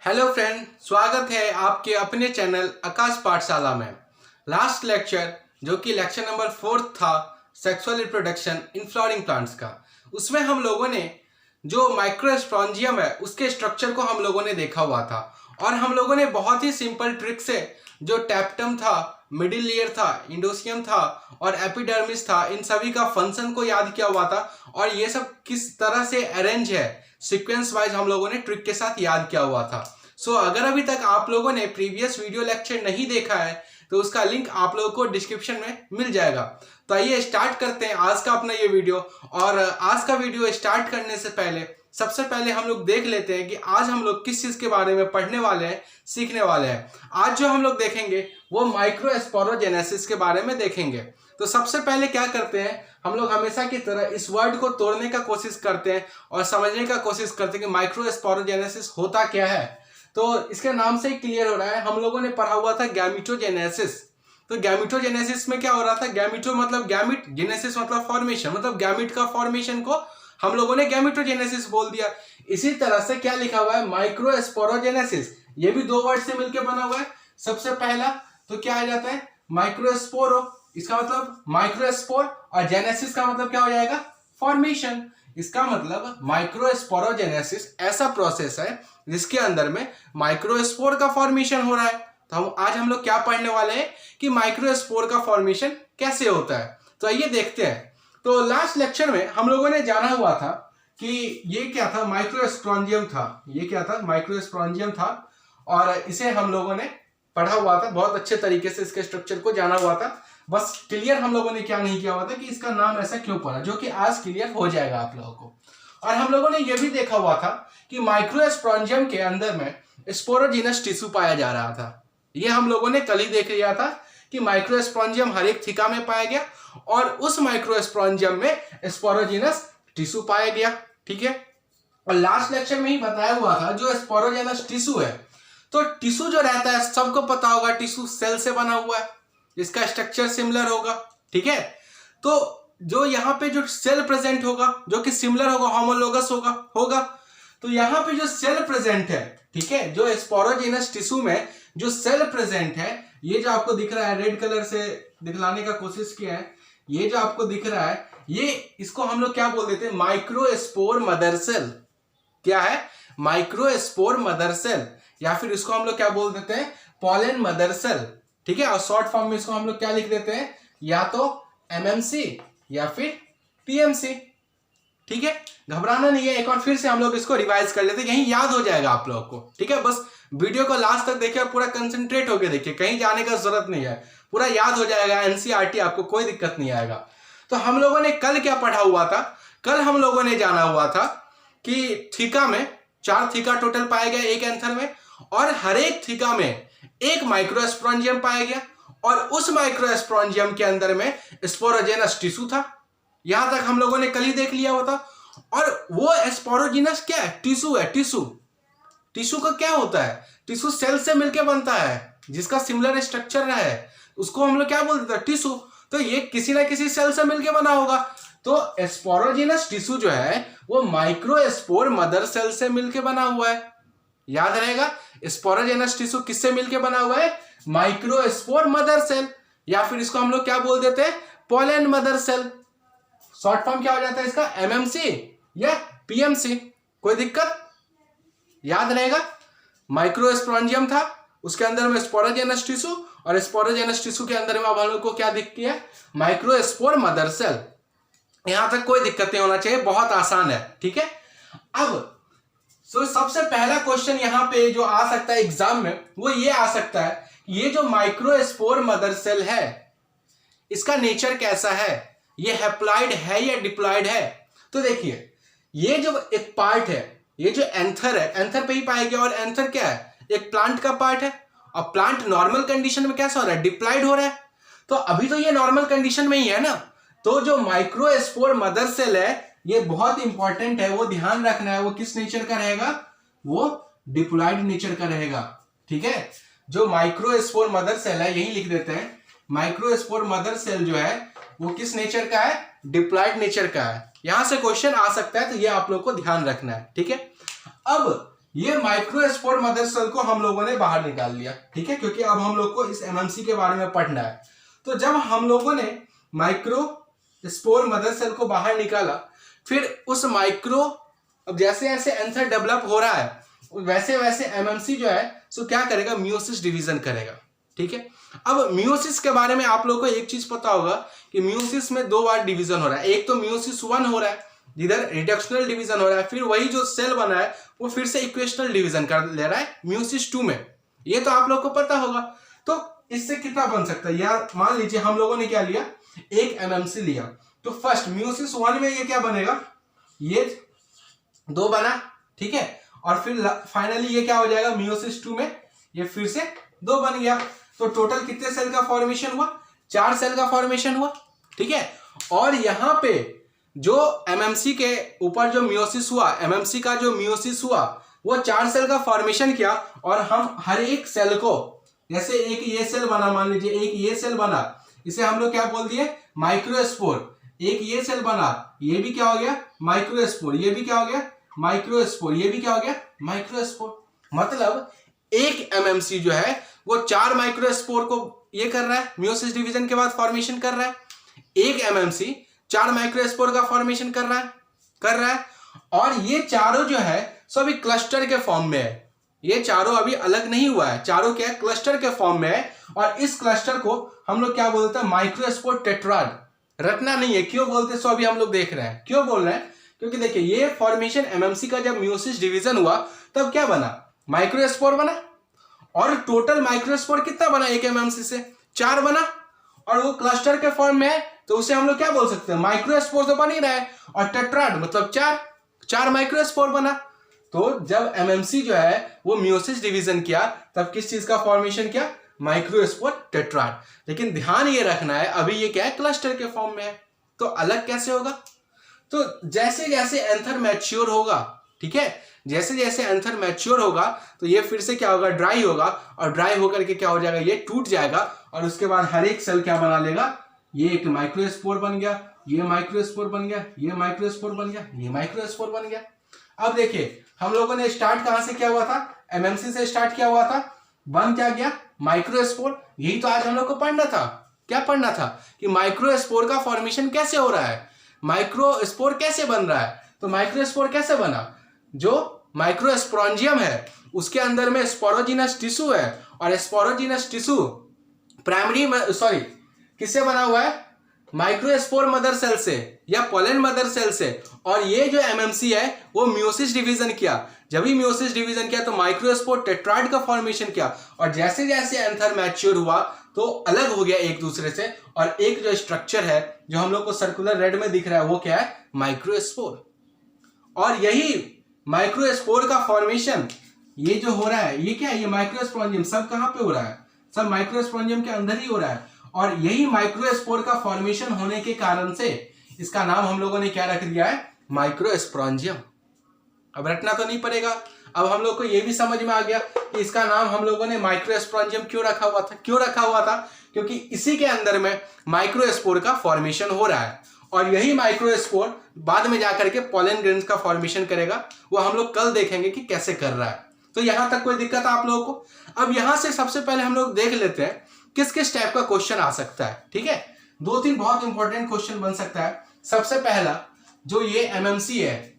Hello friend, स्वागत है आपके अपने चैनल आकाश पाठशाला में। लास्ट लेक्चर जो कि लेक्चर नंबर 4 था sexual reproduction in flowering plants का, उसमें हम लोगों ने जो माइक्रोस्पोरेंजियम है उसके स्ट्रक्चर को हम लोगों ने देखा हुआ था और हम लोगों ने बहुत ही सिंपल ट्रिक से जो टैप्टम था, मिडिल लेयर था, इंडोसियम था और एपिडर्मिस था, इन सभी का फंक्शन को याद किया हुआ था और ये सब किस तरह से अरेंज है सीक्वेंस वाइज हम लोगों ने ट्रिक के साथ याद किया हुआ था। सो अगर अभी तक आप लोगों ने प्रीवियस वीडियो लेक्चर नहीं देखा है तो उसका लिंक आप लोगों को डिस्क्रिप्शन में मिल जाएगा। तो आइए स्टार्ट करते हैं आज का अपना ये वीडियो। और आज का वीडियो स्टार्ट करने से पहले सबसे पहले हम लोग देख लेते हैं कि आज हम लोग किस चीज के बारे में पढ़ने वाले हैं, सीखने वाले हैं। आज जो हम लोग देखेंगे वो माइक्रोस्पोरोजेनेसिस के बारे में देखेंगे। तो सबसे पहले क्या करते हैं, हम लोग हमेशा की तरह इस वर्ड को तोड़ने का कोशिश करते हैं और समझने का कोशिश करते हैं कि माइक्रोस्पोरोजेनेसिस होता क्या है। तो इसके नाम से ही क्लियर हो रहा है, हम लोगों ने पढ़ा हुआ था गैमीटोजेनेसिस। तो गैमीटोजेनेसिस में क्या हो रहा था, गैमीटो मतलब गैमिट, जेनेसिस मतलब फॉर्मेशन, मतलब गैमिट का फॉर्मेशन को हम लोगों ने गैमीटोजेनेसिस बोल दिया। इसी तरह से क्या लिखा हुआ है, माइक्रोस्पोरोजेनेसिस, ये भी दो वर्ड से मिलकर बना हुआ है। सबसे पहला तो क्या आ जाता है, माइक्रोस्पोरो, इसका मतलब माइक्रोस्पोर, और जेनेसिस का मतलब क्या हो जाएगा, फॉर्मेशन। इसका मतलब माइक्रोस्पोरोजेनेसिस ऐसा प्रोसेस है जिसके अंदर में माइक्रोस्पोर का फॉर्मेशन हो रहा है। तो आज हम लोग क्या पढ़ने वाले हैं कि माइक्रोस्पोर का फॉर्मेशन कैसे होता है। तो आइए देखते हैं। तो लास्ट लेक्चर में हम लोगों ने जाना हुआ था कि ये क्या था, माइक्रोस्पोरेंजियम था। ये क्या था, माइक्रोस्पोरेंजियम था और इसे हम लोगों ने पढ़ा हुआ था, बहुत अच्छे तरीके से इसके स्ट्रक्चर को जाना हुआ था। बस क्लियर हम लोगों ने क्या नहीं किया हुआ था कि इसका नाम ऐसा क्यों पड़ा, जो कि आज क्लियर हो जाएगा आप लोगों को। और हम लोगों ने यह भी देखा हुआ था कि माइक्रोस्पोरेंजियम के अंदर में स्पोरोजिनस टिश्यू पाया जा रहा था। यह हम लोगों ने कल ही देख लिया था कि माइक्रोस्पोरेंजियम हर एक थिका में पाया गया और उस माइक्रोस्पोरेंजियम में स्पोरोजिनस टिश्यू पाया गया। ठीक है, और लास्ट लेक्चर में ही बताया हुआ था जो स्पोरोजिनस टिश्यू है, तो टिश्यू जो रहता है सबको पता होगा, टिश्यू सेल से बना हुआ है, इसका स्ट्रक्चर सिमिलर होगा। ठीक है, तो जो यहाँ पे जो सेल प्रेजेंट होगा जो कि सिमिलर होगा, होमोलोगस होगा। तो यहाँ पे जो सेल प्रेजेंट है, ठीक है, जो स्पोरोजिनस टिश्यू में जो सेल प्रेजेंट है, ये जो आपको दिख रहा है, रेड कलर से दिखलाने का कोशिश किया है, ये जो आपको दिख रहा है, ये इसको हम लोग क्या बोल देते हैं, माइक्रोस्पोर मदर सेल। क्या है, माइक्रोस्पोर मदर सेल, या फिर इसको हम लोग क्या बोल देते हैं, पॉलन मदर सेल। ठीक है, और शॉर्ट फॉर्म में इसको हम लोग क्या लिख देते हैं, या तो एमएमसी या फिर पीएमसी। ठीक है, घबराना नहीं है, एक बार फिर से हम लोग इसको रिवाइज कर लेते हैं, यहीं याद हो जाएगा आप लोगों को। ठीक है, बस वीडियो को लास्ट तक देखिए और पूरा कंसंट्रेट होकर देखिए, कहीं जाने का जरूरत नहीं है, पूरा याद हो जाएगा, एनसीईआरटी आपको कोई दिक्कत नहीं आएगा। तो हम लोगों ने कल क्या पढ़ा हुआ था, कल हम लोगों ने जाना हुआ था कि थीका में 4 थीका टोटल पाए गए एक एंथर में, और हर एक थीका में एक माइक्रोस्पोरेंजियम पाया गया और उस माइक्रोस्पोरेंजियम के अंदर में स्पोरोजेनस टिश्यू था। यहां तक हम लोगों ने कल ही देख लिया होता। और वो स्पोरोजिनस क्या है, टिश्यू है। टिश्यू का क्या होता है, टिश्यू सेल से मिलकर बनता है, जिसका सिमिलर स्ट्रक्चर है उसको हम लोग क्या बोल देते हैं, टिश्यू। तो ये किसी ना किसी सेल से मिलकर बना होगा। तो स्पोरोजिनस टिश्यू जो है वो माइक्रोस्पोर मदर सेल से मिलकर बना हुआ है। याद रहेगा, स्पोरोजेनस टिश्यू किससे मिलकर बना हुआ है, माइक्रोस्पोर मदर सेल, या फिर इसको हम लोग क्या बोल देते हैं, pollen mother cell. Short form क्या हो जाता है इसका, एमएमसी या पीएमसी। कोई दिक्कत, याद रहेगा, माइक्रोस्पोरेंजियम था, उसके अंदर में स्पोरोजेनस टिश्यू, और स्पोरोजेनस टिश्यू के अंदर में अब हम लोग को क्या दिख गया, माइक्रोस्पोर मदर सेल। यहां तक कोई दिक्कत नहीं होना चाहिए, बहुत आसान है। ठीक है, अब सबसे पहला क्वेश्चन यहां पे जो आ सकता है एग्जाम में, वो ये आ सकता है, ये जो माइक्रोस्पोर मदर सेल है इसका नेचर कैसा है, ये हैप्लॉइड है या डिप्लॉइड है। तो देखिए, ये जो एक पार्ट है, ये जो एंथर है, एंथर पे ही पाया गया, और एंथर क्या है, एक प्लांट का पार्ट है, और प्लांट नॉर्मल कंडीशन में कैसा हो रहा है, डिप्लॉइड हो रहा है। तो अभी तो ये नॉर्मल कंडीशन में ही है ना। तो जो माइक्रोस्पोर मदर सेल है ये बहुत इंपॉर्टेंट है, वो ध्यान रखना है, वो किस नेचर का रहेगा, वो डिप्लॉइड नेचर का रहेगा। ठीक है, जो माइक्रोस्पोर मदर सेल है, यही लिख देते हैं, माइक्रोस्पोर मदर सेल जो है वो किस नेचर का है, डिप्लॉइड नेचर का है। यहां से क्वेश्चन आ सकता है, तो ये आप लोग को ध्यान रखना है। ठीक है, अब ये माइक्रोस्पोर मदर सेल को हम लोगों ने बाहर निकाल लिया, ठीक है, क्योंकि अब हम लोग को इस एमएमसी के बारे में पढ़ना है। तो जब हम लोगों ने माइक्रोस्पोर मदर सेल को बाहर निकाला, फिर उस अब जैसे जैसे एंथर डेवलप हो रहा है वैसे वैसे एमएमसी जो है सो क्या करेगा, मियोसिस डिवीजन करेगा, ठीक है। अब मियोसिस के बारे में आप लोगों को एक चीज पता होगा कि मियोसिस में 2 बार डिवीजन हो रहा है। एक तो मियोसिस 1 हो रहा है जिधर रिडक्शनल डिवीजन हो रहा है, फिर वही जो सेल बना है वो फिर से इक्वेशनल डिवीजन कर ले रहा है मियोसिस 2 में। ये तो आप लोग को पता होगा। तो इससे कितना बन सकता है यार, मान लीजिए हम लोगों ने क्या लिया, एक एमएमसी लिया, तो फर्स्ट मियोसिस 1 में ये क्या बनेगा, ये 2 बना, ठीक है, और फिर फाइनली ये क्या हो जाएगा, मियोसिस 2 में ये फिर से 2 बन गया। तो टोटल कितने सेल का फॉर्मेशन हुआ, 4 सेल का फॉर्मेशन हुआ, ठीक है। और यहां पे जो एमएमसी के ऊपर जो मियोसिस हुआ, एमएमसी का जो मियोसिस हुआ वो 4 सेल का फॉर्मेशन किया, और हम हर एक सेल को, जैसे एक ये सेल बना, मान लीजिए एक ये सेल बना, इसे हम लोग क्या बोल दिए, माइक्रोस्पोर। एक ये सेल बना, ये भी क्या हो गया, माइक्रोस्पोर। ये भी क्या हो गया, माइक्रोस्पोर। ये भी क्या हो गया, माइक्रोस्पोर। मतलब एक एमएमसी जो है वो 4 माइक्रोस्पोर को ये कर रहा है, मियोसिस डिवीजन के बाद फॉर्मेशन कर रहा है। एक एमएमसी 4 माइक्रोस्पोर का फॉर्मेशन कर रहा है। और ये चारों जो है सो अभी क्लस्टर के फॉर्म में है। ये चारों अभी अलग नहीं हुआ है, चारों क्या है, क्लस्टर के फॉर्म में है। और इस क्लस्टर को हम लोग क्या बोलते हैं, माइक्रोस्पोर टेट्राड। रटना नहीं है, क्यों बोलते हैं सो अभी हम लोग देख रहे हैं। क्यों बोल रहे हैं, क्योंकि देखिए ये फॉर्मेशन एमएमसी का जब मियोसिस डिवीजन हुआ तब क्या बना, माइक्रोस्पोर बना। और टोटल माइक्रोस्पोर कितना बना, एक एमएमसी से 4 बना, और वो क्लस्टर के फॉर्म में है, तो उसे हम लोग क्या बोल सकते हैं, माइक्रोस्पोर तो बन ही रहा है, और टेट्राड मतलब 4 माइक्रोस्पोर बना। तो जब एमएमसी जो है वो मियोसिस डिवीजन किया तब किस चीज का फॉर्मेशन किया, माइक्रोस्पोर टेट्राड। लेकिन ध्यान ये रखना है अभी ये क्या है, क्लस्टर के फॉर्म में है, तो अलग कैसे होगा। तो जैसे जैसे एंथर मैच्योर होगा, ठीक है, जैसे जैसे एंथर मैच्योर होगा तो ये फिर से क्या होगा, ड्राई होगा, और ड्राई होकर के क्या हो जाएगा, ये टूट जाएगा, और उसके बाद हर एक सेल क्या बना लेगा, ये एक माइक्रोस्पोर बन गया, ये माइक्रोस्पोर बन गया, ये माइक्रोस्पोर बन गया, ये माइक्रोस्पोर बन गया। अब देखिए हम लोगों ने स्टार्ट कहां से किया हुआ था, एमएमसी से स्टार्ट किया हुआ था, बन क्या गया, माइक्रोस्पोर। यही तो आज हम लोग को पढ़ना था। क्या पढ़ना था कि माइक्रोस्पोर का फॉर्मेशन कैसे हो रहा है, माइक्रोस्पोर कैसे बन रहा है। तो माइक्रोस्पोर कैसे बना, जो माइक्रोस्पोरेंजियम है उसके अंदर में स्पोरोजिनस टिश्यू है, और स्पोरोजिनस टिश्यू किससे बना हुआ है, माइक्रोस्पोर मदर सेल से या पोलन मदर सेल से। और ये जो एमएमसी है वो मियोसिस डिवीजन किया। जब भी मियोसिस डिवीजन किया तो माइक्रोस्पोर टेट्राइड का फॉर्मेशन किया, और जैसे जैसे एंथर मैच्योर हुआ तो अलग हो गया एक दूसरे से, और एक जो स्ट्रक्चर है जो हम लोग को सर्कुलर रेड में दिख रहा है वो क्या है, माइक्रोस्पोर। और यही माइक्रोस्पोर का फॉर्मेशन ये जो हो रहा है ये क्या है, ये माइक्रोस्पोरेंजियम सब कहां पे हो रहा है, सब माइक्रोस्पोरेंजियम के अंदर ही हो रहा है। और यही माइक्रोस्पोर का फॉर्मेशन होने के कारण से इसका नाम हम लोगों ने क्या रख दिया है, माइक्रोस्पोरेंजियम। अब रटना तो नहीं पड़ेगा, अब हम लोग को यह भी समझ में आ गया कि इसका नाम हम लोगों ने माइक्रोस्पोरेंजियम क्यों रखा हुआ था, क्योंकि इसी के अंदर में माइक्रोस्पोर का फॉर्मेशन हो रहा है। और यही माइक्रोस्पोर बाद में जाकर के पोलन ग्रेन्स का फॉर्मेशन करेगा, वो हम लोग कल देखेंगे कि कैसे कर रहा है। तो यहां तक कोई दिक्कत है आप लोगों को। अब यहां से सबसे पहले हम लोग देख लेते हैं किस किस टाइप का क्वेश्चन आ सकता है, ठीक है। 2-3 बहुत इंपॉर्टेंट क्वेश्चन बन सकता है। सबसे पहला जो ये एमएमसी है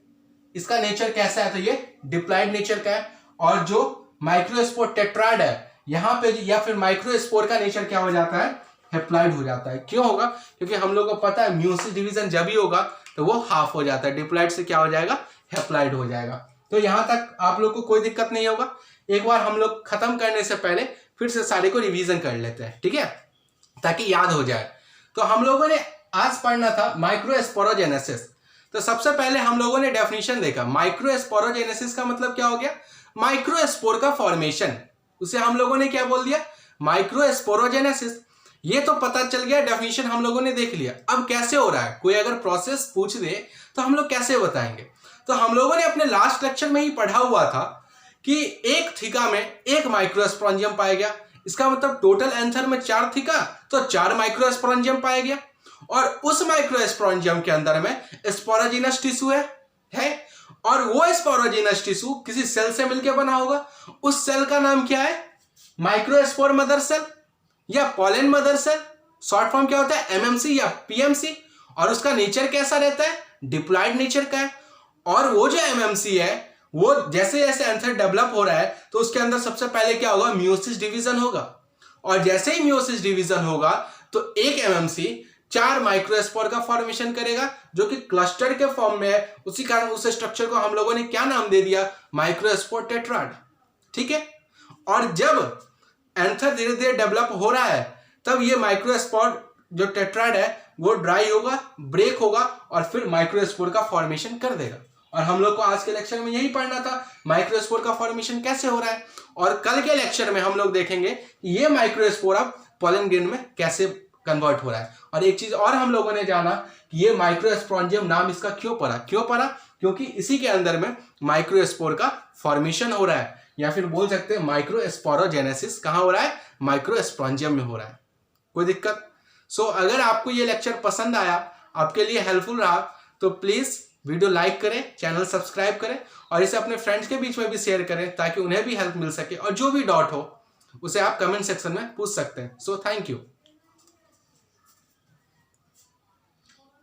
इसका नेचर कैसा है, तो ये डिप्लॉइड नेचर का है। और जो माइक्रोस्पोर टेट्राइड है यहाँ पे, या फिर माइक्रोस्पोर का नेचर क्या हो जाता है, हेप्लॉइड हो जाता है। क्यों होगा, क्योंकि हम लोग को पता है मियोसिस डिवीजन जब भी होगा तो वो हाफ हो जाता है, डिप्लॉइड से क्या हो जाएगा, हेप्लॉइड हो जाएगा। तो यहां तक आप लोग को कोई दिक्कत नहीं होगा। एक बार हम लोग खत्म करने से पहले फिर से सारे को रिवीजन कर लेते हैं, ठीक है, ताकि याद हो जाए। तो हम लोगों ने आज पढ़ना था माइक्रोस्पोरोजेनेसिस। तो सबसे पहले हम लोगों ने डेफिनेशन देखा, माइक्रोस्पोरोजेनेसिस का मतलब क्या हो गया, माइक्रोस्पोर का फॉर्मेशन। उसे हम लोगों ने क्या बोल दिया, माइक्रोस्पोरोजेनेसिस। ये तो पता चल गया, डेफिनेशन हम लोगों ने देख लिया। अब कैसे हो रहा है, कोई अगर प्रोसेस पूछ दे तो हम लोग कैसे बताएंगे। तो हम लोगों ने अपने लास्ट लेक्चर में ही पढ़ा हुआ था कि एक थीका में एक माइक्रोस्पोरेंजियम पाया गया। इसका मतलब टोटल एंथर में 4 थीका तो 4 माइक्रोस्पोरेंजियम पाया गया। और उस माइक्रोस्पोरेंजियम के अंदर में स्पोरोजिनस टिश्यू है और वो स्पोरोजिनस टिश्यू किसी सेल से मिलकर बना होगा। उस सेल का नाम क्या है? माइक्रोस्पोर मदर सेल या pollen mother cell. Short form क्या होता है? एमएमसी या पीएमसी। और उसका नेचर कैसा रहता है? डिप्लॉयड नेचर का है। और वो जो एमएमसी है वो जैसे जैसे एंथर डेवलप हो रहा है तो उसके अंदर सबसे पहले क्या होगा? मियोसिस डिवीजन होगा। और जैसे ही मियोसिस डिवीजन होगा तो एक एमएमसी 4 माइक्रोस्पोर का फॉर्मेशन करेगा जो कि क्लस्टर के फॉर्म में है। उसी कारण उस स्ट्रक्चर को हम लोगों ने क्या नाम दे दिया? Microspore tetrad. ठीक है। और जब एंथर धीरे धीरे डेवलप हो रहा है तब ये माइक्रोस्पोर जो टेट्राड है वो ड्राई होगा, ब्रेक होगा और फिर माइक्रोस्पोर का फॉर्मेशन कर देगा। और हम लोग को आज के लेक्चर में यही पढ़ना था माइक्रोस्पोर का फॉर्मेशन कैसे हो रहा है। और कल के लेक्चर में हम लोग देखेंगे ये माइक्रोस्पोर अब पॉलन ग्रेन में कैसे कन्वर्ट हो रहा है। और एक चीज और हम लोगों ने जाना कि ये माइक्रोस्पोरेंजियम नाम इसका क्यों पड़ा? क्योंकि इसी के अंदर में माइक्रोस्पोर का फॉर्मेशन हो रहा है, या फिर बोल सकते हैं माइक्रोस्पोरोजेनेसिस कहां हो रहा है? माइक्रोस्पोरेंजियम में हो रहा है। कोई दिक्कत? अगर आपको ये लेक्चर पसंद आया, आपके लिए हेल्पफुल रहा, तो प्लीज वीडियो लाइक करें, चैनल सब्सक्राइब करें और इसे अपने फ्रेंड्स के बीच में भी शेयर करें ताकि उन्हें भी हेल्प मिल सके। और जो भी डाउट हो उसे आप कमेंट सेक्शन में पूछ सकते हैं। Thank you.